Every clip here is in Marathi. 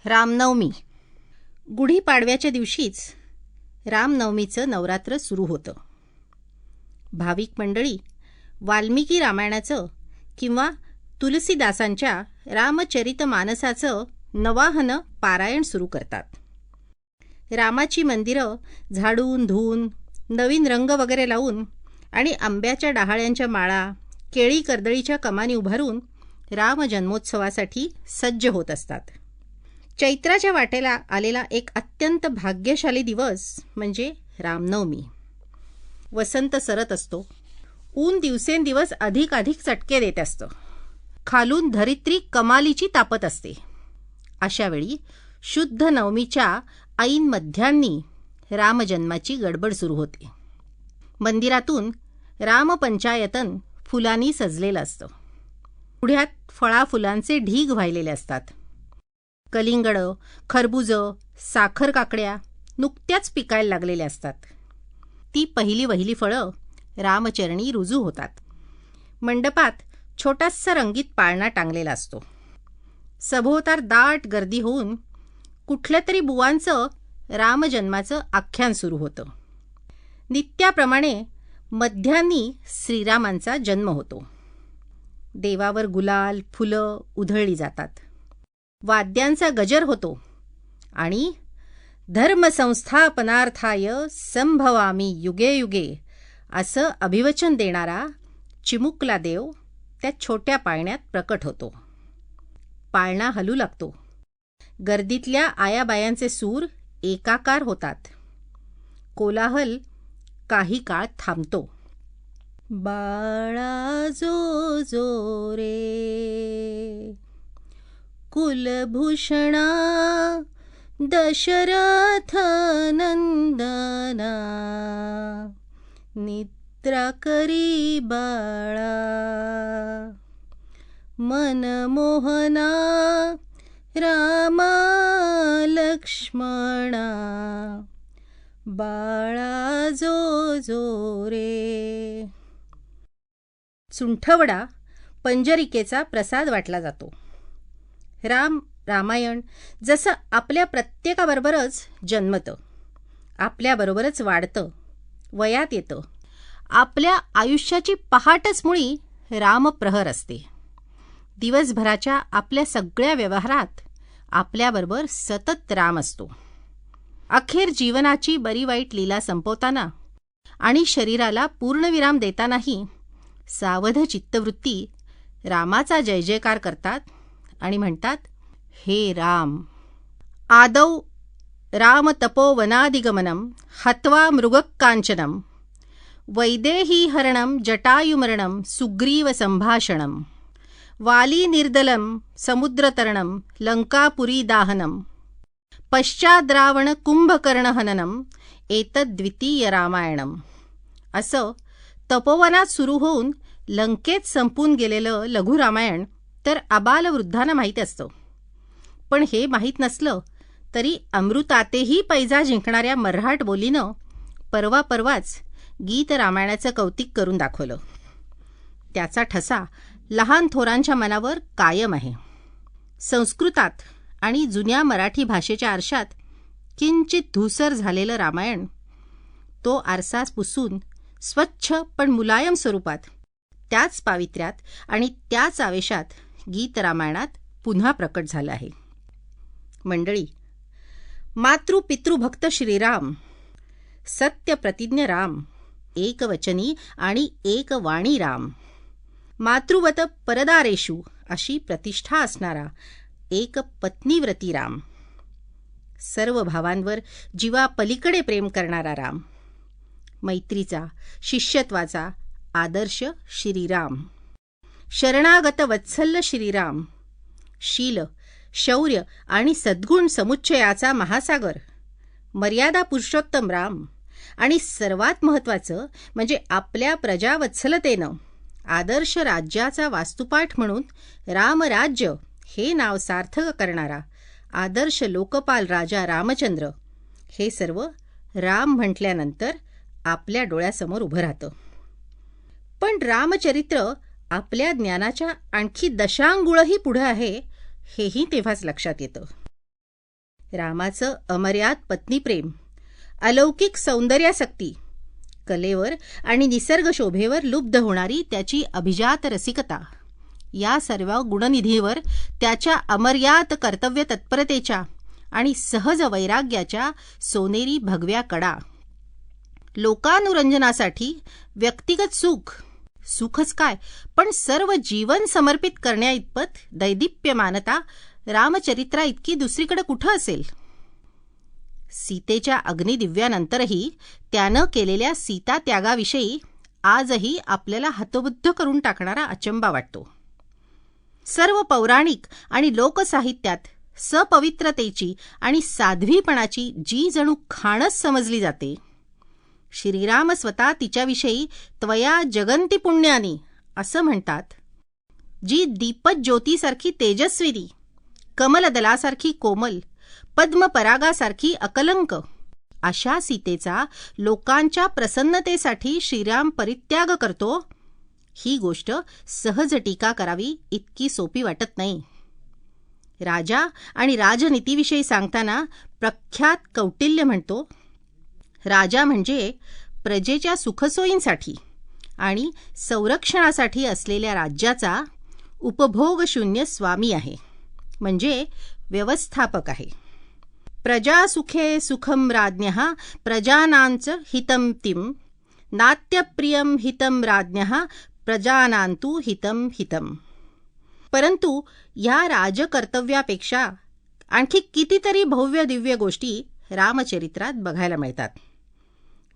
रामनवमी. गुढीपाडव्याच्या दिवशीच रामनवमीचं नवरात्र सुरू होतं. भाविक मंडळी वाल्मिकी रामायणाचं किंवा तुलसीदासांच्या रामचरितमानसाचं नवाहनं पारायण सुरू करतात. रामाची मंदिरं झाडून धुवून नवीन रंग वगैरे लावून आणि आंब्याच्या डहाळ्यांच्या माळा, केळी कर्दळीच्या कमानी उभारून रामजन्मोत्सवासाठी सज्ज होत असतात. चैत्राच्या वाटेला आलेला एक अत्यंत भाग्यशाली दिवस म्हणजे रामनवमी. वसंत सरत असतो. ऊन दिवसेंदिवस अधिक चटके देत असतं. खालून धरित्री कमालीची तापत असते. अशावेळी शुद्ध नवमीच्या ऐन मध्यान्नी रामजन्माची गडबड सुरू होते. मंदिरातून रामपंचायतन फुलांनी सजलेलं असतं. पुढ्यात फळाफुलांचे ढीग वाहिलेले असतात. कलिंगडं, खरबुजं, साखर काकड्या नुकत्याच पिकायला लागलेल्या असतात. ती पहिली फळं रामचरणी रुजू होतात. मंडपात छोटासा रंगीत पाळणा टांगलेला असतो. सभोवतार दाट गर्दी होऊन कुठल्या तरी बुवांचं रामजन्माचं आख्यान सुरू होतं. नित्याप्रमाणे मध्यान्नी श्रीरामांचा जन्म होतो. देवावर गुलाल, फुलं उधळली जातात. वाद्यांचा गजर होतो आणि धर्मसंस्थापनार्थाय संभवामी युगे युगे असं अभिवचन देणारा चिमुकला देव त्या छोट्या पाळण्यात प्रकट होतो. पाळणा हलू लागतो. गर्दीतल्या आयाबायांचे सूर एकाकार होतात. कोलाहल काही काळ थांबतो. बाळा जो जो रे कुलभूषणा दशरथ नंदना निद्रा करी बाळा मनमोहना रामा लक्ष्मणा बाळा जो जो रे. सुंठवडा पंजरिकेचा प्रसाद वाटला जातो. रामायण जसं आपल्या प्रत्येकाबरोबरच जन्मतं, आपल्याबरोबरच वाढतं, वयात येतं. आपल्या आयुष्याची पहाटच मुळी रामप्रहर असते. दिवसभराच्या आपल्या सगळ्या व्यवहारात आपल्याबरोबर सतत राम असतो. अखेर जीवनाची बरी वाईट लीला संपवताना आणि शरीराला पूर्णविराम देतानाही सावध चित्तवृत्ती रामाचा जय जयकार करतात आणि म्हणतात, हे राम. आदौ राम तपोवनादिगमनम हत्वा मृगकांचनम वैदेही हरणम जटायुमरणम सुग्रीव संभाषणम वाली निर्दलम समुद्रतरणम लंकापुरी दाहनम पश्चाद्रावण कुंभकर्णहननम एतद्वितीय रामायणम. असं तपोवनात सुरू होऊन लंकेत संपून गेलेलं लघु रामायण तर आबालवृद्धांना माहीत असतं. पण हे माहीत नसलं तरी अमृतातेही पैजा जिंकणाऱ्या मर्हाट बोलीनं परवाच गीत रामायणाचं कौतिक करून दाखवलं. त्याचा ठसा लहान थोरांच्या मनावर कायम आहे. संस्कृतात आणि जुन्या मराठी भाषेच्या आरशात किंचित धूसर झालेलं रामायण, तो आरसा पुसून स्वच्छ पण मुलायम स्वरूपात त्याच पावित्र्यात आणि त्याच आवेशात गीत रामायणात पुन्हा प्रकट झालं आहे. मंडळी, मातृपितृभक्त श्रीराम, सत्यप्रतिज्ञ राम, एकवचनी आणि एकवाणी राम, मातृवत परदारेषु अशी प्रतिष्ठा असणारा एक पत्नीव्रती राम, सर्व भावांवर जीवा पलीकडे प्रेम करणारा राम, मैत्रीचा शिष्यत्वाचा आदर्श श्रीराम, शरणागत वत्सल्य श्रीराम, शील, शौर्य आणि सद्गुण समुच्चयाचा महासागर, मर्यादा पुरुषोत्तम राम आणि सर्वात महत्त्वाचं म्हणजे आपल्या प्रजावत्सलतेनं आदर्श राज्याचा वास्तुपाठ म्हणून रामराज्य हे नाव सार्थक करणारा आदर्श लोकपाल राजा रामचंद्र, हे सर्व राम म्हटल्यानंतर आपल्या डोळ्यासमोर उभं राहतं. पण रामचरित्र आपल्या ज्ञानाच्या आणखी दशांगुळही पुढे आहे, हेही तेव्हाच लक्षात येतं. रामाचं अमर्याद पत्नीप्रेम, अलौकिक सौंदर्यासक्ती, कलेवर आणि निसर्ग शोभेवर लुब्ध होणारी त्याची अभिजात रसिकता, या सर्व गुणनिधीवर त्याच्या अमर्याद कर्तव्य तत्परतेच्या आणि सहज वैराग्याच्या सोनेरी भगव्या कडा, लोकानुरंजनासाठी व्यक्तिगत सुखच काय पण सर्व जीवन समर्पित करण्याइतपत दैदिप्यमानता रामचरित्रा इतकी दुसरीकडे कुठं असेल? सीतेच्या अग्निदिव्यानंतरही त्यानं केलेल्या सीता त्यागाविषयी आजही आपल्याला हतबुद्ध करून टाकणारा अचंबा वाटतो. सर्व पौराणिक आणि लोकसाहित्यात सपवित्रतेची आणि साध्वीपणाची जी जणू खाणच समजली जाते, श्रीराम स्वतः तिच्याविषयी त्वया जगंती पुण्यानी असं म्हणतात. जी दीपज्योतीसारखी तेजस्विनी, कमलदलासारखी कोमल, पद्मपरागासारखी अकलंक, अशा सीतेचा लोकांच्या प्रसन्नतेसाठी श्रीराम परित्याग करतो, ही गोष्ट सहज टीका करावी इतकी सोपी वाटत नाही. राजा आणि राजनीतीविषयी सांगताना प्रख्यात कौटिल्य म्हणतो, राजा म्हणजे प्रजेच्या सुखसोयींसाठी आणि संरक्षणासाठी असलेल्या राज्याचा उपभोगशून्य स्वामी आहे, म्हणजे व्यवस्थापक आहे. प्रजासुखे सुखम राज्ञः प्रजानांच हितं तिं, नात्यप्रियं हितं राज्ञः प्रजानांतु हितं हितं. परंतु या राजकर्तव्यापेक्षा आणखी कितीतरी भव्य दिव्य गोष्टी रामचरित्रात बघायला मिळतात.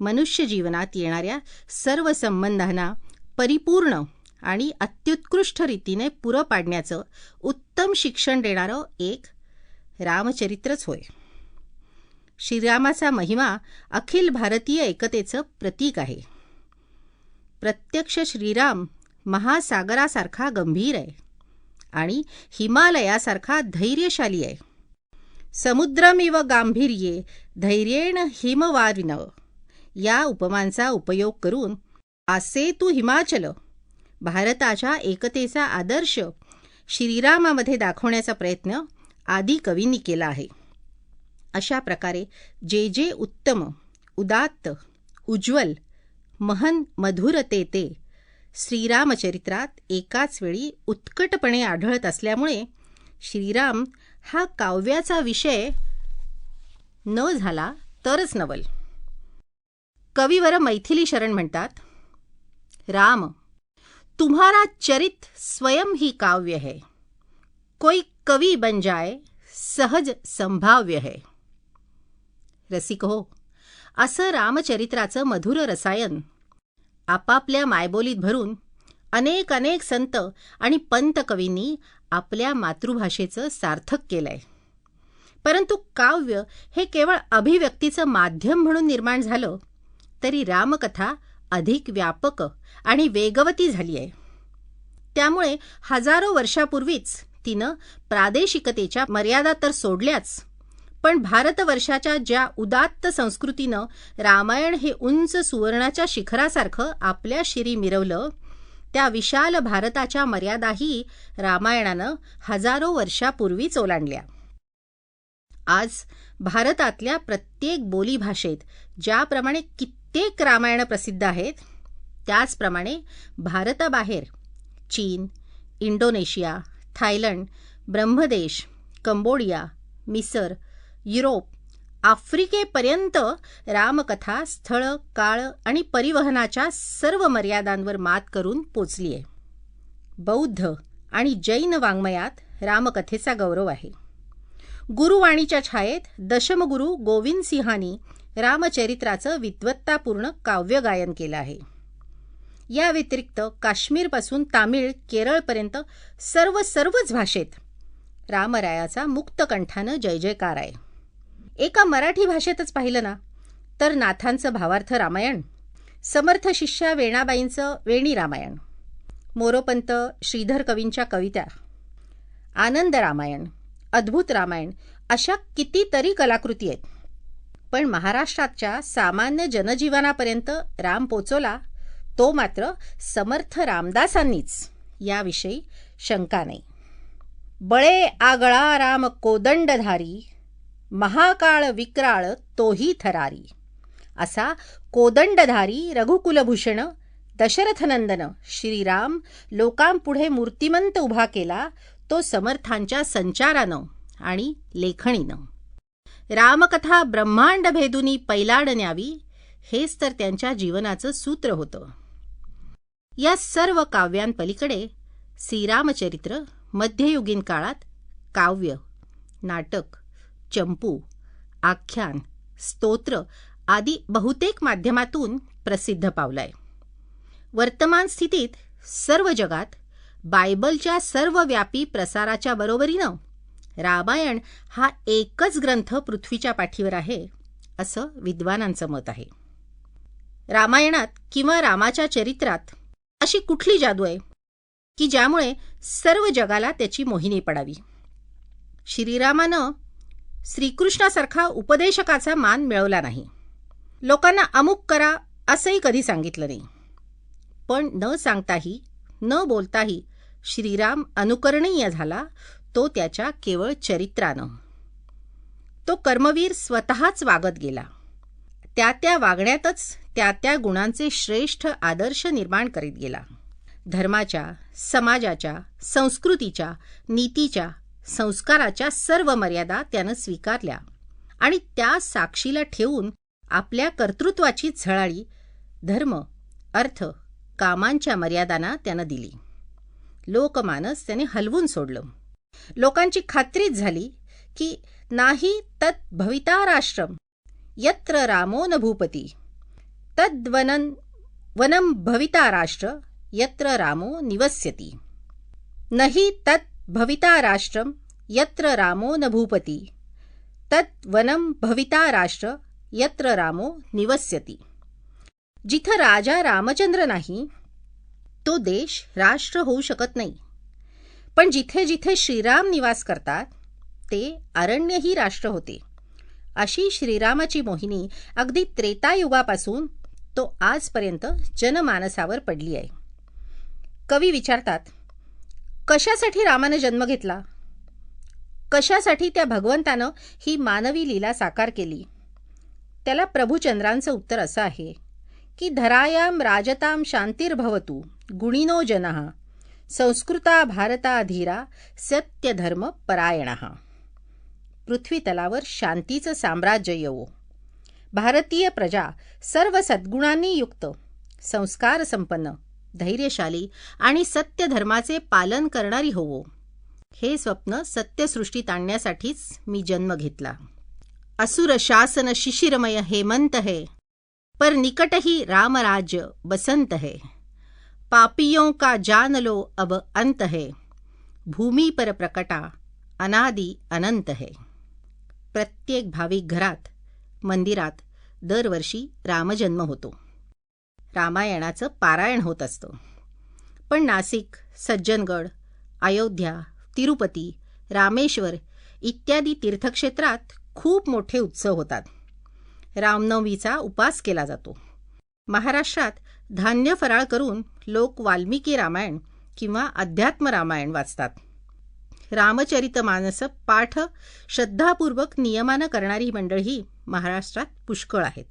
मनुष्य जीवनात येणाऱ्या सर्व संबंधांना परिपूर्ण आणि अत्युत्कृष्ट रीतीने पुरं पाडण्याचं उत्तम शिक्षण देणारं एक रामचरित्रच होय. श्रीरामाचा महिमा अखिल भारतीय एकतेचं प्रतीक आहे. प्रत्यक्ष श्रीराम महासागरासारखा गंभीर आहे आणि हिमालयासारखा धैर्यशाली आहे. समुद्रमिव गांभीर्ये धैर्येण हिमवारिनः, या उपमांचा उपयोग करून आसे तू हिमाचल, भारताच्या एकतेचा आदर्श श्रीरामामध्ये दाखवण्याचा प्रयत्न आदी कवींनी केला आहे. अशा प्रकारे जे जे उत्तम, उदात्त, उज्ज्वल, महन, मधुर ते श्रीरामचरित्रात एकाच वेळी उत्कटपणे आढळत असल्यामुळे श्रीराम हा काव्याचा विषय न झाला तरच नवल. कविवर मैथिली शरण म्हणतात, राम तुम्हारा चरित स्वयं ही काव्य है, कोई कवि बन जाए सहज संभाव्य है. रसिक हो, असं रामचरित्राचं मधुर रसायन आपापल्या मायबोलीत भरून अनेक अनेक संत आणि पंत कवींनी आपल्या मातृभाषेचं सार्थक केलंय. परंतु काव्य हे केवळ अभिव्यक्तीचं माध्यम म्हणून निर्माण झालं तरी रामकथा अधिक व्यापक आणि वेगवती झाली आहे. त्यामुळे हजारो वर्षापूर्वीच तिनं प्रादेशिकतेच्या मर्यादा तर सोडल्याच, पण भारतवर्षाच्या ज्या उदात्त संस्कृतीनं रामायण हे उंच सुवर्णाच्या शिखरासारखं आपल्या शिरी मिरवलं, त्या विशाल भारताच्या मर्यादाही रामायणानं हजारो वर्षापूर्वीच ओलांडल्या. आज भारतातल्या प्रत्येक बोलीभाषेत ज्याप्रमाणे कित्येक रामायण प्रसिद्ध आहेत, त्याचप्रमाणे भारताबाहेर चीन, इंडोनेशिया, थायलंड, ब्रह्मदेश, कंबोडिया, मिसर, युरोप, आफ्रिकेपर्यंत रामकथा स्थळ, काळ आणि परिवहनाच्या सर्व मर्यादांवर मात करून पोचली आहे. बौद्ध आणि जैन वाङ्मयात रामकथेचा गौरव आहे. गुरुवाणीच्या छायेत दशमगुरु गोविंद सिंहांनी रामचरित्राचं विद्वत्तापूर्ण काव्यगायन केलं आहे. या व्यतिरिक्त काश्मीरपासून तामिळ, केरळपर्यंत सर्वच भाषेत रामरायाचा मुक्त कंठानं जय जयकार आहे. एका मराठी भाषेतच पाहिलं ना तर नाथांचं भावार्थ रामायण, समर्थ शिष्या वेणाबाईंचं वेणी रामायण, मोरोपंत श्रीधर कवींच्या कविता, आनंद रामायण, अद्भुत रामायण अशा कितीतरी कलाकृती आहेत. पण महाराष्ट्राच्या सामान्य जनजीवनापर्यंत राम पोचवला तो मात्र समर्थ रामदासांनीच, याविषयी शंका नाही. बळे आगळा राम कोदंडधारी, महाकाळ विक्राळ तोही थरारी. असा कोदंडधारी रघुकुलभूषण दशरथनंदन श्रीराम लोकांपुढे मूर्तिमंत उभा केला तो समर्थांच्या संचारानं आणि लेखणीनं. रामकथा ब्रह्मांड भेदुनी पैलाड न्यावी हेच तर त्यांच्या जीवनाचं सूत्र होतं. या सर्व काव्यांपलीकडे श्रीरामचरित्र मध्ययुगीन काळात काव्य, नाटक, चंपू, आख्यान, स्तोत्र आदी बहुतेक माध्यमातून प्रसिद्ध पावलंय. वर्तमान स्थितीत सर्व जगात बायबलच्या सर्वव्यापी प्रसाराच्या बरोबरीनं रामायण हा एकच ग्रंथ पृथ्वीच्या पाठीवर आहे असं विद्वानांचं मत आहे. रामायणात किंवा रामाच्या चरित्रात अशी कुठली जादू आहे की ज्यामुळे सर्व जगाला त्याची मोहिनी पडावी? श्रीरामानं श्रीकृष्णासारखा उपदेशकाचा मान मिळवला नाही. लोकांना अमुक करा असंही कधी सांगितलं नाही. पण न सांगताही न बोलताही श्रीराम अनुकरणीय झाला तो त्याच्या केवळ चरित्रानं. तो कर्मवीर स्वतःच वागत गेला. त्या वागण्यातच त्या गुणांचे श्रेष्ठ आदर्श निर्माण करीत गेला. धर्माच्या, समाजाच्या, संस्कृतीच्या, नीतीच्या, संस्काराच्या सर्व मर्यादा त्यानं स्वीकारल्या आणि त्या साक्षीला ठेवून आपल्या कर्तृत्वाची झळाळी धर्म, अर्थ, कामांच्या मर्यादांना त्यानं दिली. लोकमानस त्याने हलवून सोडलं. लोकांची खात्रीच झाली की नाही तत् भविता राष्ट्रम यत्र रामो न भूपती तद्वनं भविता राष्ट्र यत्र रामो निवस्यति. नहि तत् भविता राष्ट्रम यत्र रामो न भूपती तद्वनं भविता राष्ट्र यत्र रामो निवस्यति. जिथं राजा रामचंद्र नाही तो देश राष्ट्र होऊ शकत नाही. पण जिथे जिथे श्रीराम निवास करतात ते अरण्यही राष्ट्र होते. अशी श्रीरामाची मोहिनी अगदी त्रेतायुगापासून तो आजपर्यंत जनमानसावर पडली आहे. कवी विचारतात, कशासाठी रामानं जन्म घेतला? कशासाठी त्या भगवंतानं ही मानवी लीला साकार केली? त्याला प्रभुचंद्रांचं उत्तर असं आहे की धरायां राजतां शांतिर्भवतु गुणिनो जनः संस्कृता भारता धीरा सत्यधर्म परायणः. पृथ्वीतलावर शांतीचं साम्राज्य येवो. भारतीय प्रजा सर्व सद्गुणांनी युक्त, संस्कार संपन्न, धैर्यशाली आणि सत्यधर्माचे पालन करणारी होवो. हे स्वप्न सत्यसृष्टीत आणण्यासाठीच मी जन्म घेतला. असुर शासन शिशिरमय हेमंत है पर निकट ही रामराज्य बसंत है. पापियों का जान लो अब अंत है भूमि पर प्रकटा अनादि अनंत है. प्रत्येक भाविक घरात, मंदिरात दरवर्षी रामजन्म होतो. रामायणाचं पारायण होत असतं. पण नाशिक, सज्जनगड, अयोध्या, तिरुपती, रामेश्वर इत्यादी तीर्थक्षेत्रात खूप मोठे उत्सव होतात. रामनवमीचा उपास केला जातो. महाराष्ट्रात धान्य फराळ करून लोक वाल्मिकी रामायण किंवा अध्यात्म रामायण वाचतात. रामचरितमानस पाठ श्रद्धापूर्वक नियमानं करणारी मंडळी महाराष्ट्रात पुष्कळ आहेत.